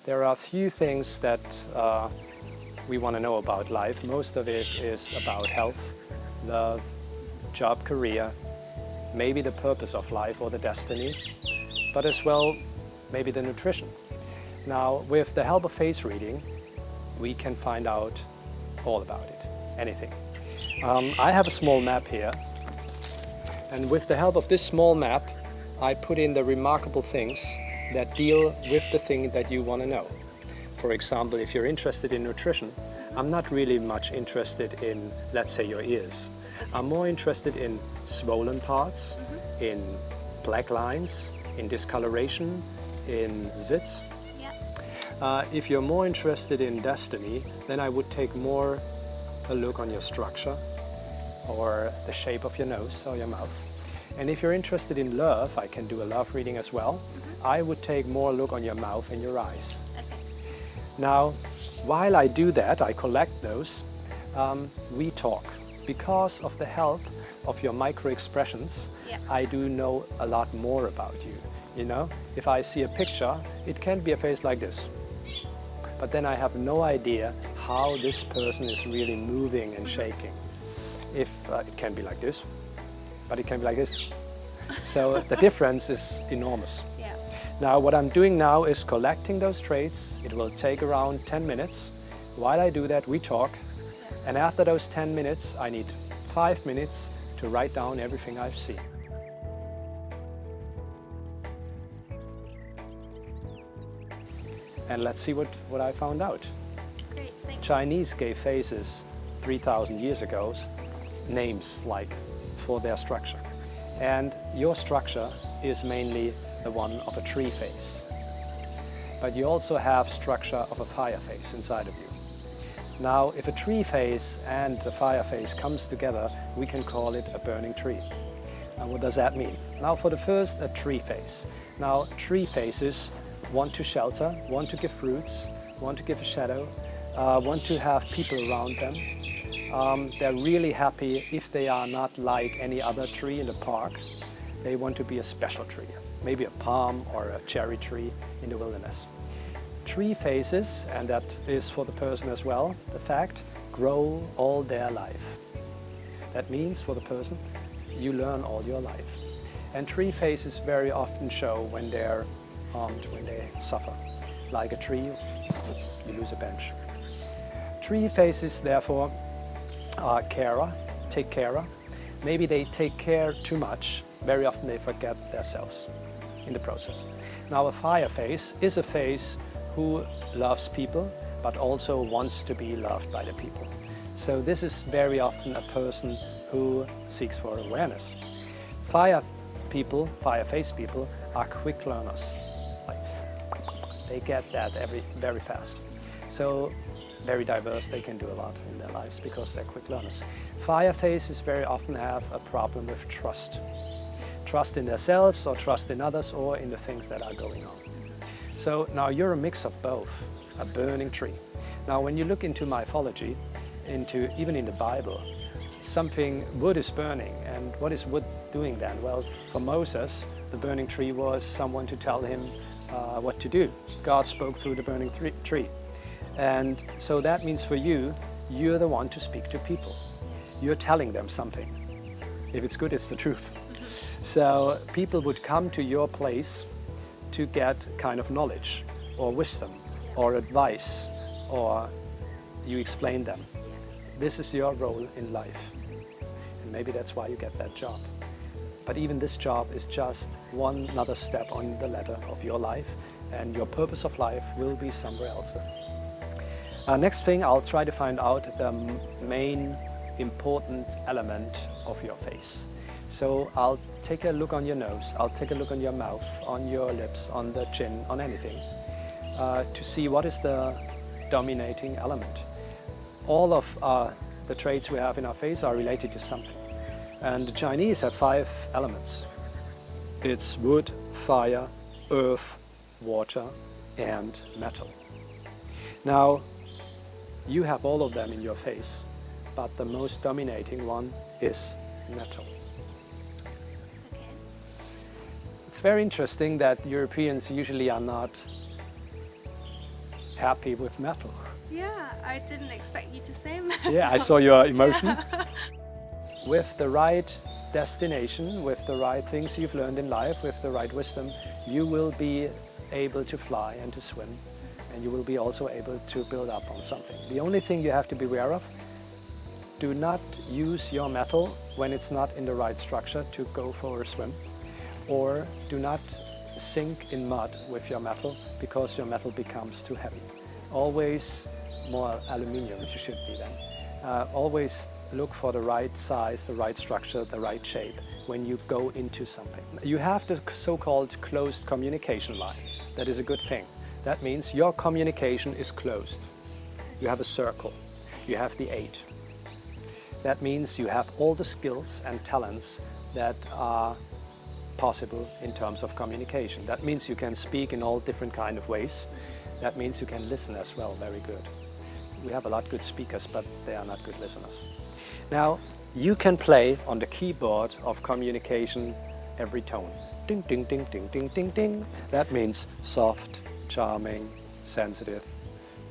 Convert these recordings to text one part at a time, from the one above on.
There are few things that we want to know about life. Most of it is about health, love, job, career, maybe the purpose of life or the destiny, but as well maybe the nutrition. Now, with the help of face reading, we can find out all about it, anything. I have a small map here, and with the help of this small map, I put in the remarkable things that deal with the thing that you want to know. For example, if you're interested in nutrition, I'm not really much interested in, let's say, your ears. I'm more interested in swollen parts, in black lines, in discoloration, in zits. If you're more interested in destiny, then I would take more a look on your structure or the shape of your nose or your mouth. And if you're interested in love, I can do a love reading as well. I would take more look on your mouth and your eyes. Now, while I do that, I collect those, we talk. Because of the help of your micro expressions, I do know a lot more about you. You know, if I see a picture, it can be a face like this. But then I have no idea how this person is really moving and shaking. If it can be like this, but it can be like this. So the difference is enormous. Now what I'm doing now is collecting those traits. It will take around 10 minutes. While I do that, we talk. And after those 10 minutes, I need 5 minutes to write down everything I've seen. And let's see what I found out. Great, thanks. Chinese gave faces 3,000 years ago names like for their structure. And your structure is mainly the one of a tree face. But you also have structure of a fire face inside of you. Now, if a tree face and a fire face comes together, we can call it a burning tree. And what does that mean? Now, for the first, a tree face. Now, tree faces want to shelter, want to give fruits, want to give a shadow, want to have people around them. They're really happy if they are not like any other tree in the park. They want to be a special tree, maybe a palm or a cherry tree in the wilderness. Tree faces, and that is for the person as well, the fact, grow all their life. That means for the person, you learn all your life. And tree faces very often show when they're harmed, when they suffer. Like a tree, you lose a bench. Tree faces, therefore, are carer, take carer. Maybe they take care too much. Very often they forget themselves in the process. Now a fire face is a face who loves people, but also wants to be loved by the people. So this is very often a person who seeks for awareness. Fire people, fire face people, are quick learners. Like, they get that very fast. So very diverse, they can do a lot in their lives because they're quick learners. Fire faces very often have a problem with trust. Trust in themselves or trust in others or in the things that are going on. So now you're a mix of both, a burning tree. Now when you look into mythology, even in the Bible, wood is burning. And what is wood doing then? Well, for Moses, the burning tree was someone to tell him what to do. God spoke through the burning tree. And so that means for you, you're the one to speak to people. You're telling them something. If it's good, it's the truth. So people would come to your place to get kind of knowledge or wisdom or advice, or you explain them. This is your role in life. And maybe that's why you get that job. But even this job is just one another step on the ladder of your life, and your purpose of life will be somewhere else. Next thing, I'll try to find out the main important element of your face. So I'll take a look on your nose, I'll take a look on your mouth, on your lips, on the chin, on anything, to see what is the dominating element. All of the traits we have in our face are related to something. And the Chinese have 5 elements. It's wood, fire, earth, water, and metal. Now, you have all of them in your face, but the most dominating one is metal. It's very interesting that Europeans usually are not happy with metal. Yeah, I didn't expect you to say metal. Yeah, I saw your emotion. Yeah. With the right destination, with the right things you've learned in life, with the right wisdom, you will be able to fly and to swim, and you will be also able to build up on something. The only thing you have to be aware of, do not use your metal when it's not in the right structure to go for a swim, or do not sink in mud with your metal because your metal becomes too heavy. Always more aluminium, which you should be then. Always look for the right size, the right structure, the right shape when you go into something. You have the so-called closed communication line. That is a good thing. That means your communication is closed. You have a circle. You have the 8. That means you have all the skills and talents that are possible in terms of communication. That means you can speak in all different kind of ways. That means you can listen as well very good. We have a lot of good speakers, but they are not good listeners. Now, you can play on the keyboard of communication every tone. Ding, ding, ding, ding, ding, ding, ding. That means soft, charming, sensitive,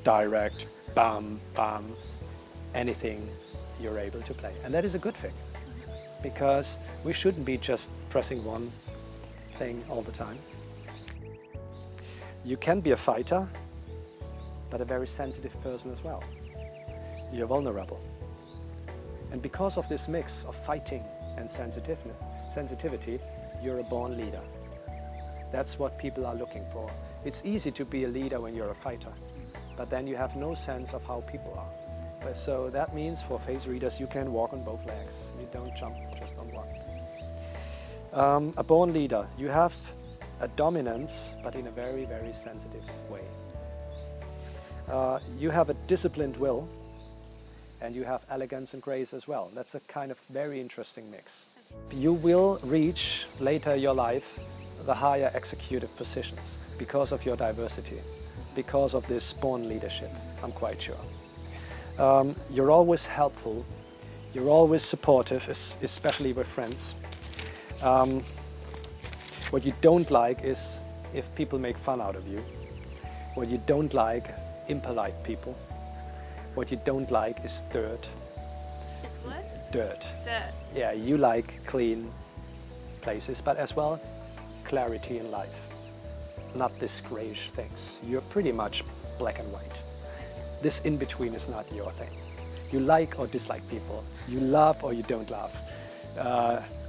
direct, bam, bam, anything you're able to play. And that is a good thing, because we shouldn't be just pressing one thing all the time. You can be a fighter, but a very sensitive person as well. You're vulnerable. And because of this mix of fighting and sensitivity, you're a born leader. That's what people are looking for. It's easy to be a leader when you're a fighter, but then you have no sense of how people are. So that means for face readers, you can walk on both legs. You don't jump just on one. A born leader, you have a dominance, but in a very, very sensitive way. You have a disciplined will, and you have elegance and grace as well. That's a kind of very interesting mix. You will reach later in your life the higher executive positions because of your diversity, because of this born leadership, I'm quite sure. You're always helpful, you're always supportive, especially with friends. What you don't like is if people make fun out of you. What you don't like, impolite people. What you don't like is dirt. Is what? Dirt. Dirt. Yeah, you like clean places, but as well clarity in life. Not this grayish things. You're pretty much black and white. This in-between is not your thing. You like or dislike people. You love or you don't love.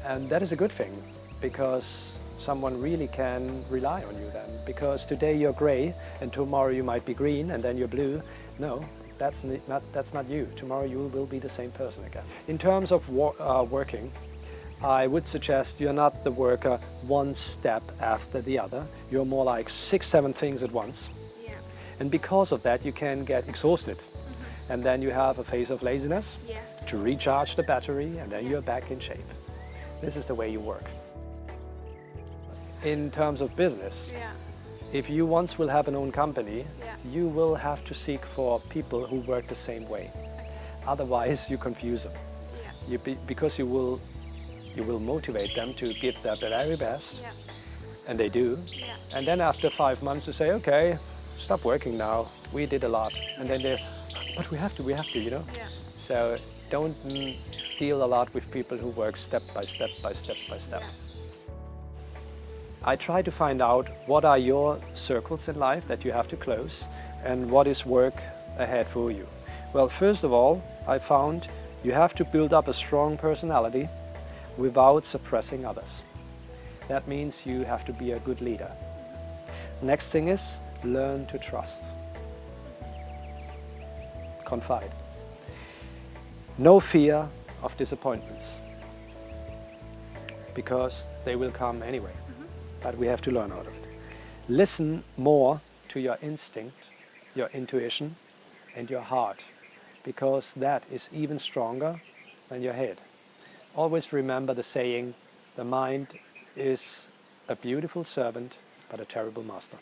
And that is a good thing, because someone really can rely on you then. Because today you're gray and tomorrow you might be green and then you're blue. No. That's not you. Tomorrow you will be the same person again. In terms of working, I would suggest you're not the worker one step after the other. You're more like 6, 7 things at once. Yeah. And because of that, you can get exhausted. And then you have a phase of laziness to recharge the battery, and then you're back in shape. This is the way you work. In terms of business, if you once will have an own company, you will have to seek for people who work the same way. Otherwise, you confuse them. Because you will motivate them to give their very best, and they do. And then after 5 months, you say, okay, stop working now. We did a lot, and then they, but we have to, you know. So don't deal a lot with people who work step by step by step by step. I try to find out what are your circles in life that you have to close and what is work ahead for you. Well, first of all, I found you have to build up a strong personality without suppressing others. That means you have to be a good leader. Next thing is learn to trust. Confide. No fear of disappointments, because they will come anyway. But we have to learn out of it. Listen more to your instinct, your intuition, and your heart, because that is even stronger than your head. Always remember the saying, the mind is a beautiful servant, but a terrible master.